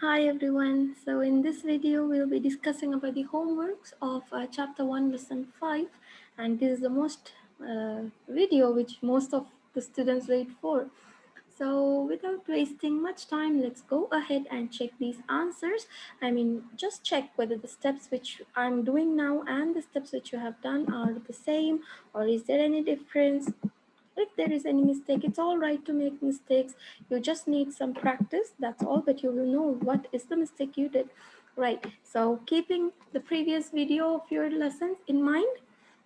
Hi everyone. So in this video we'll be discussing about the homeworks of chapter 1 lesson 5, and this is the most video which most of the students wait for. So without wasting much time, let's go ahead and check these answers. Just check whether the steps which I'm doing now and the steps which you have done are the same, or is there any difference. If there is any mistake, it's all right to make mistakes. You just need some practice, that's all, but you will know what is the mistake you did. Right, so keeping the previous video of your lessons in mind,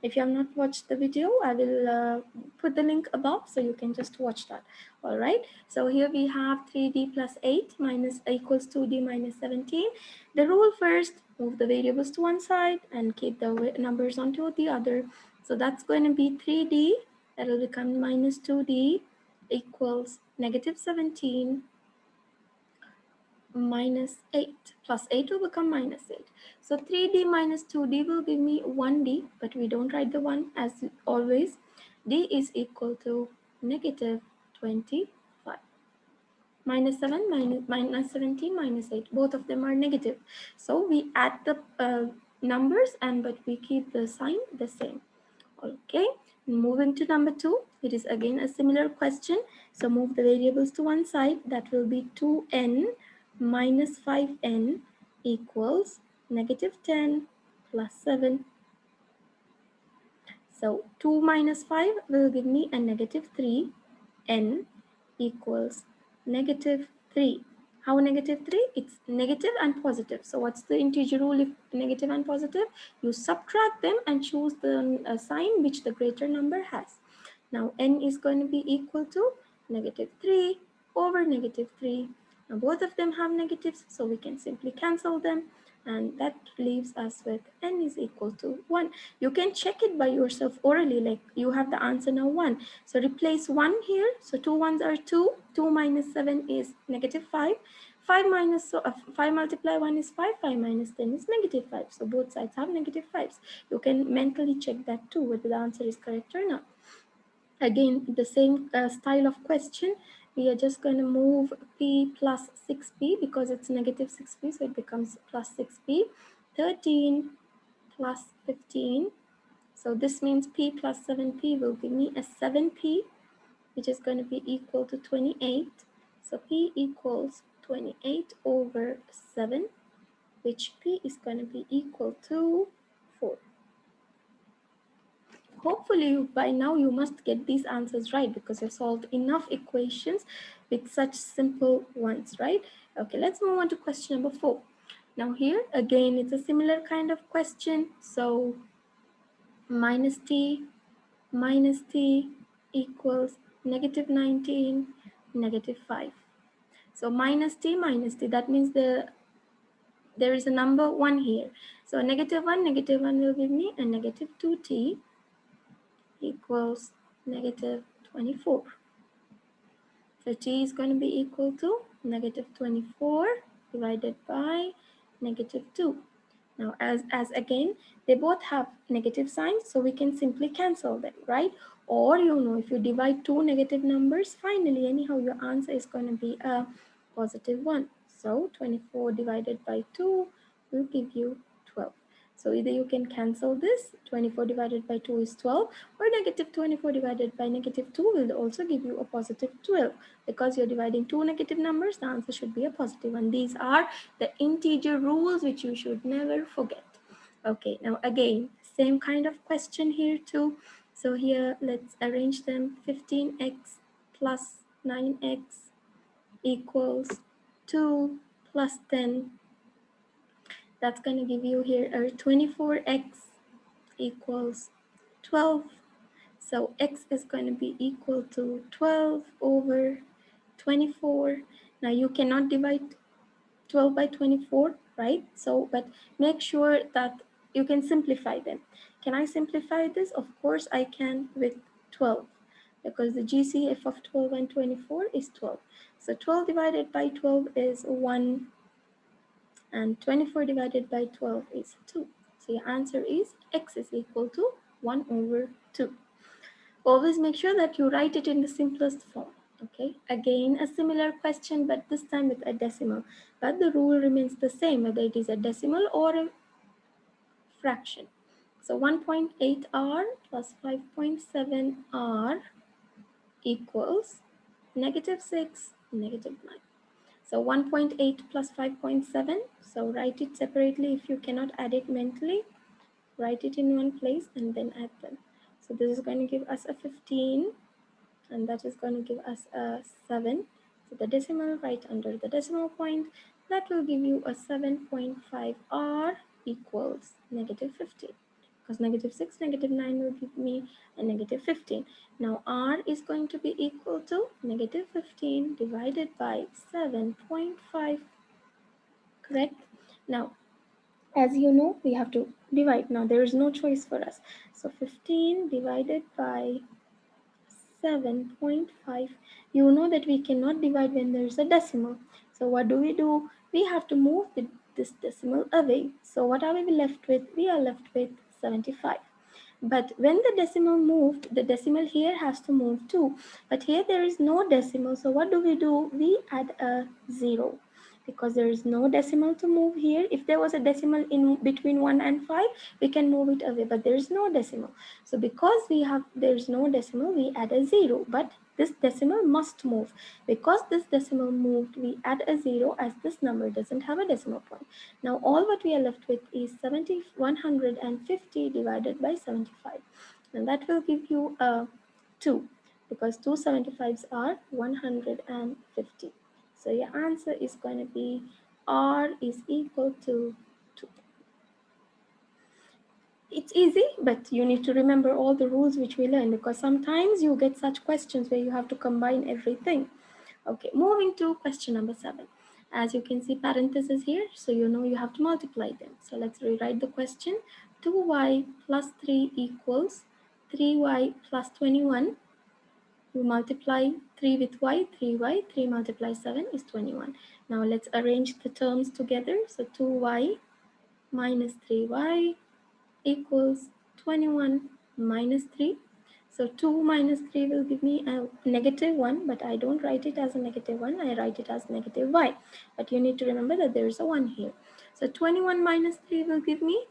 if you have not watched the video, I will put the link above so you can just watch that. All right, so here we have 3d plus 8 minus equals 2d minus 17. The rule first, move the variables to one side and keep the numbers onto the other. So that's going to be 3d, that will become minus 2d equals negative 17 minus 8, plus 8 will become minus 8. So 3d minus 2d will give me 1d, but we don't write the 1 as always. D is equal to negative 25. Minus 7 minus 17 minus 8, both of them are negative. So we add the numbers, but we keep the sign the same. Okay, moving to number 2, it is again a similar question. So move the variables to one side. That will be 2n minus 5n equals negative 10 plus 7. So 2 minus 5 will give me a negative 3. N equals negative 3. How negative 3? It's negative and positive. So what's the integer rule if negative and positive? You subtract them and choose the sign which the greater number has. Now n is going to be equal to negative 3 over negative 3. Now both of them have negatives, so we can simply cancel them, and that leaves us with n is equal to 1. You can check it by yourself orally, like you have the answer now 1. So replace 1 here. So 2 ones are 2. 2 minus 7 is negative 5. 5 multiply 1 is 5. 5 minus 10 is negative 5. So both sides have negative 5s. You can mentally check that too, whether the answer is correct or not. Again, the same style of question. We are just going to move p plus 6p because it's negative 6p, so it becomes plus 6p. 13 plus 15. So this means p plus 7p will give me a 7p, which is going to be equal to 28. So p equals 28 over 7, which p is going to be equal to 4. Hopefully by now you must get these answers right, because you've solved enough equations with such simple ones, right? Okay, let's move on to question number 4. Now here again it's a similar kind of question. So minus t equals negative 19, negative 5. So minus t, that means there is a number 1 here. So negative 1 will give me a negative 2t equals negative 24. So t is going to be equal to negative 24 divided by negative 2. Now, as again, they both have negative signs, so we can simply cancel them, right? Or, if you divide two negative numbers, finally, anyhow, your answer is going to be a positive 1. So, 24 divided by 2 will give you 12. So, either you can cancel this, 24 divided by 2 is 12, or negative 24 divided by negative 2 will also give you a positive 12. Because you're dividing two negative numbers, the answer should be a positive 1. These are the integer rules which you should never forget. Okay, now again, same kind of question here too. So here, let's arrange them. 15x plus 9x equals 2 plus 10. That's going to give you here a 24x equals 12. So x is going to be equal to 12 over 24. Now you cannot divide 12 by 24, right? So, but make sure that you can simplify them. Can I simplify this? Of course I can with 12, because the GCF of 12 and 24 is 12. So 12 divided by 12 is 1, and 24 divided by 12 is 2. So your answer is x is equal to 1 over 2. Always make sure that you write it in the simplest form. Okay, again a similar question, but this time with a decimal. But the rule remains the same, whether it is a decimal or a fraction. So 1.8 r plus 5.7 r equals -6, -9. So 1.8 plus 5.7. So write it separately if you cannot add it mentally. Write it in one place and then add them. So this is going to give us a 15, and that is going to give us a 7. So the decimal right under the decimal point, that will give you a 7.5 r equals -15, because -6, -9 will give me a -15. Now r is going to be equal to -15 divided by 7.5, correct? Now, as you know, we have to divide. Now there is no choice for us. So 15 divided by 7.5. You know that we cannot divide when there is a decimal. So what do? We have to move this decimal away. So what are we left with? We are left with 75. But when the decimal moved, the decimal here has to move too. But here there is no decimal. So what do? We add a 0. Because there is no decimal to move here. If there was a decimal in between 1 and 5, we can move it away. But there is no decimal. So because there is no decimal, we add a 0. But this decimal must move. Because this decimal moved, we add a 0 as this number doesn't have a decimal point. Now all what we are left with is 150 divided by 75. And that will give you a 2, because 275s are 150. So your answer is going to be R is equal to 2. It's easy, but you need to remember all the rules which we learned, because sometimes you get such questions where you have to combine everything. Okay, moving to question number 7. As you can see parentheses here, so you know you have to multiply them. So let's rewrite the question. 2y plus 3 equals 3y plus 21. You multiply 3 with y, 3y, 3 multiplies 7 is 21. Now let's arrange the terms together. So 2y minus 3y equals 21 minus 3. So 2 minus 3 will give me a -1, but I don't write it as a -1, I write it as -y. But you need to remember that there is a 1 here. So 21 minus 3 will give me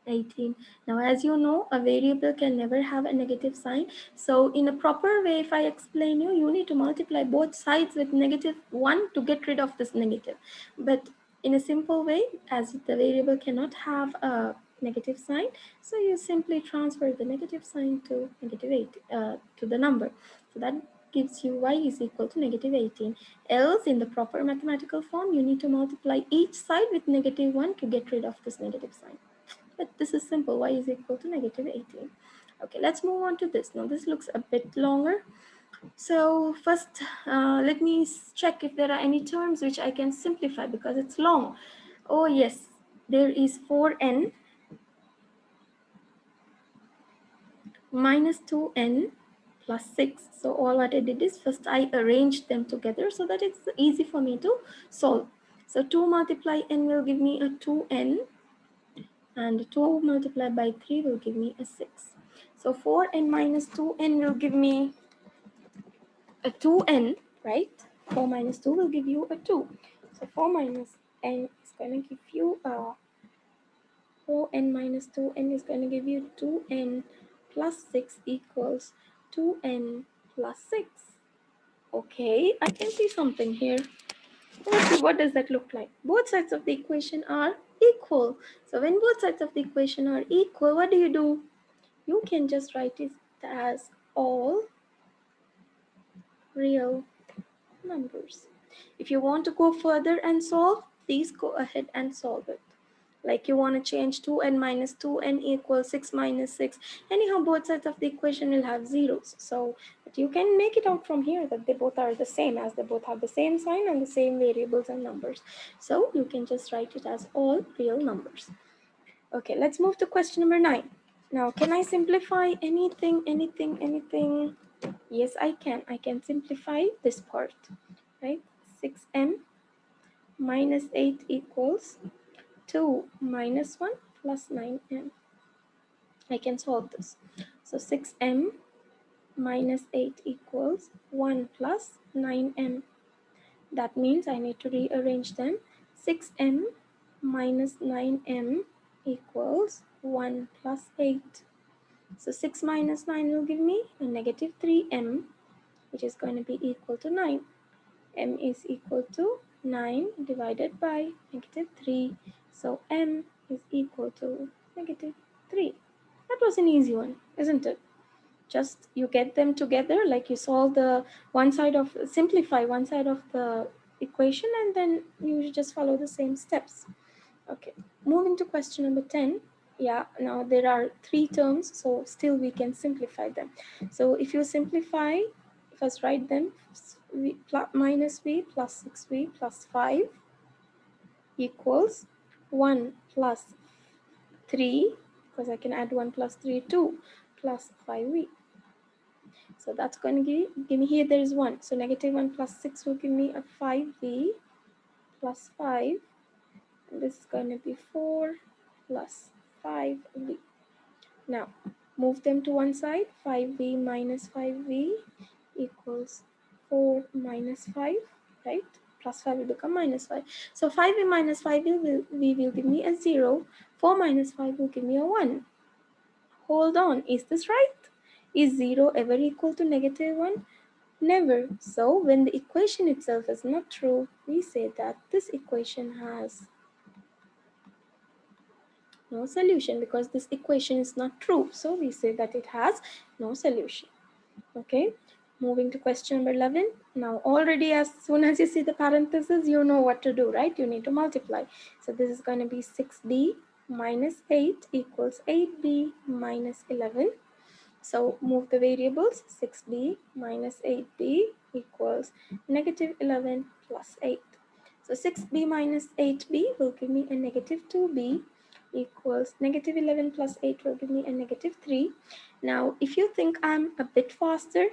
18. Now, as you know, a variable can never have a negative sign. So in a proper way, if I explain you, you need to multiply both sides with -1 to get rid of this negative. But in a simple way, as the variable cannot have a negative sign, so you simply transfer the negative sign to -8 to the number. So that gives you y is equal to -18. Else, in the proper mathematical form, you need to multiply each side with -1 to get rid of this negative sign. But this is simple. Y is equal to -18. Okay, let's move on to this. Now this looks a bit longer. So first, let me check if there are any terms which I can simplify, because it's long. Oh yes, there is 4n minus 2n plus 6. So all what I did is first I arranged them together so that it's easy for me to solve. So 2 multiply n will give me a 2n, and 2 multiplied by 3 will give me a 6. So 4n minus 2n will give me a 2n, right? 4 minus 2 will give you a 2. So 4 minus n is going to give you a 4n minus 2n is going to give you 2n plus 6 equals 2n plus 6. Okay, I can see something here. Let's see, what does that look like? Both sides of the equation are equal. So when both sides of the equation are equal, what do? You can just write it as all real numbers. If you want to go further and solve, please go ahead and solve it. Like you want to change 2n minus 2n equals 6 minus 6. Anyhow, both sides of the equation will have zeros. So but you can make it out from here that they both are the same, as they both have the same sign and the same variables and numbers. So you can just write it as all real numbers. Okay, let's move to question number 9. Now, can I simplify anything? Yes, I can. I can simplify this part, right? 6m minus 8 equals 2 minus 1 plus 9m. I can solve this. So 6m minus 8 equals 1 plus 9m. That means I need to rearrange them. 6m minus 9m equals 1 plus 8. So 6 minus 9 will give me a negative 3m, which is going to be equal to 9. M is equal to 9 divided by negative 3. So m is equal to negative 3. That was an easy one, isn't it? Just you get them together, like you solve the simplify one side of the equation, and then you just follow the same steps. Okay, moving to question number 10. Yeah, now there are 3 terms, so still we can simplify them. So if you simplify, first write them, minus v plus 6v plus 5 equals 1 plus 3, because I can add 1 plus 3, 2 plus 5v. So that's going to give me, here there is 1. So negative 1 plus 6 will give me a 5v plus 5. And this is going to be 4 plus 5v. Now, move them to one side. 5v minus 5v equals 4 minus 5, right? Plus 5 will become minus 5. So 5v minus 5 will give me a 0. 4 minus 5 will give me a 1. Hold on, is this right? Is 0 ever equal to negative 1? Never. So when the equation itself is not true, we say that this equation has no solution, because this equation is not true. So we say that it has no solution. Okay, moving to question number 11. Now already as soon as you see the parentheses, you know what to do, right? You need to multiply. So this is going to be 6b minus 8 equals 8b minus 11. So move the variables. 6b minus 8b equals negative 11 plus 8. So 6b minus 8b will give me a negative 2b equals negative 11 plus 8 will give me a negative 3. Now, if you think I'm a bit faster,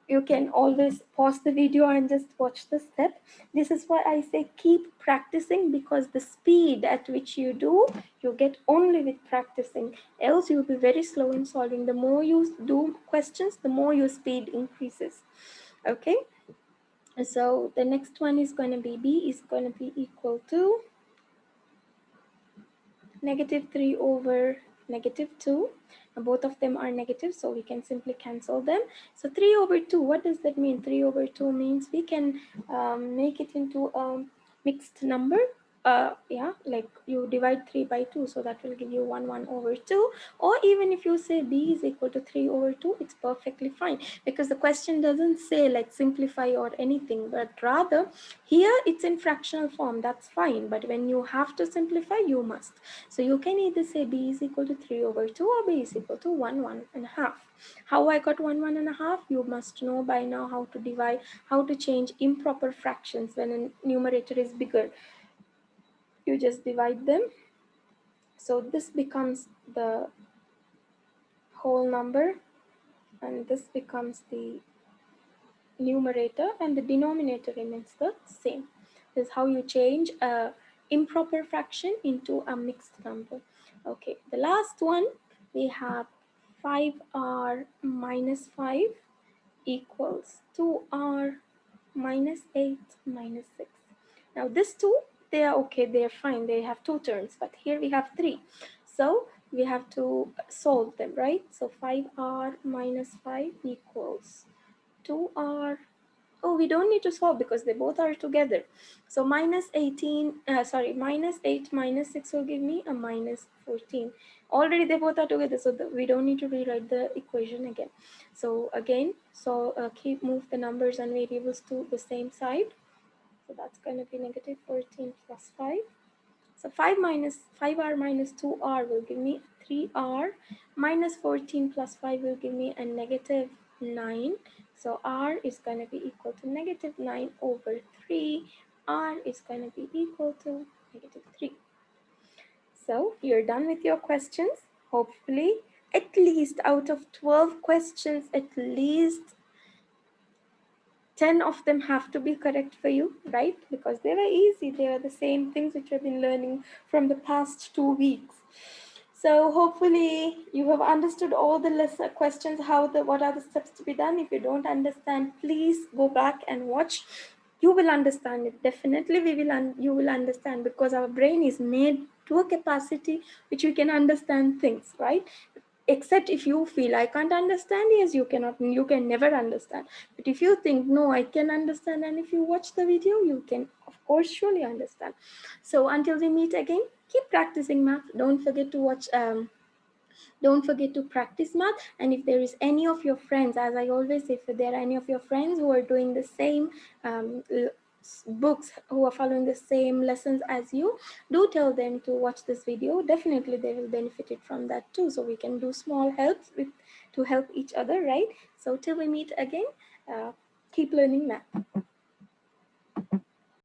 you can always pause the video and just watch the step. This is why I say keep practicing, because the speed at which you do, you get only with practicing. Else you'll be very slow in solving. The more you do questions, the more your speed increases. Okay, so the next one is going to be b is going to be equal to negative 3 over negative 2. Both of them are negative, so we can simply cancel them. So 3 over 2, what does that mean? 3 over 2 means we can make it into a mixed number. Yeah, like you divide 3 by 2, so that will give you 1 over 2. Or even if you say b is equal to 3 over 2, it's perfectly fine, because the question doesn't say like simplify or anything, but rather here it's in fractional form. That's fine, but when you have to simplify, you must. So you can either say b is equal to 3 over 2 or b is equal to 1 1/2. How I got 1 1/2? You must know by now how to divide, how to change improper fractions when a numerator is bigger. You just divide them. So this becomes the whole number, and this becomes the numerator, and the denominator remains the same. This is how you change a improper fraction into a mixed number. Okay, the last one, we have 5r minus 5 equals 2r minus 8 minus 6. Now this two, they are okay, they are fine, they have two terms, but here we have three. So we have to solve them, right? So 5r minus 5 equals 2r. Oh, we don't need to solve because they both are together. So minus 8 minus 6 will give me a minus 14. Already they both are together, so we don't need to rewrite the equation again. So again, move the numbers and variables to the same side. So that's going to be negative 14 plus 5. So 5r minus 2r will give me 3r. Minus 14 plus 5 will give me a negative 9. So r is going to be equal to negative 9 over 3. R is going to be equal to negative 3. So you're done with your questions. Hopefully, at least out of 12 questions, at least 10 of them have to be correct for you, right? Because they were easy. They are the same things which you've been learning from the past 2 weeks. So hopefully you have understood all the lesson questions, what are the steps to be done. If you don't understand, please go back and watch. You will understand it. Definitely you will understand, because our brain is made to a capacity which we can understand things, right? Except if you feel I can't understand, yes, you can never understand. But if you think no, I can understand, and if you watch the video, you can of course surely understand. So until we meet again, keep practicing math. Don't forget to practice math. And if there is any of your friends, as I always say, if there are any of your friends who are doing the same books, who are following the same lessons as you, do tell them to watch this video. Definitely they will benefit it from that too, so we can do small helps to help each other, right? So till we meet again, keep learning math.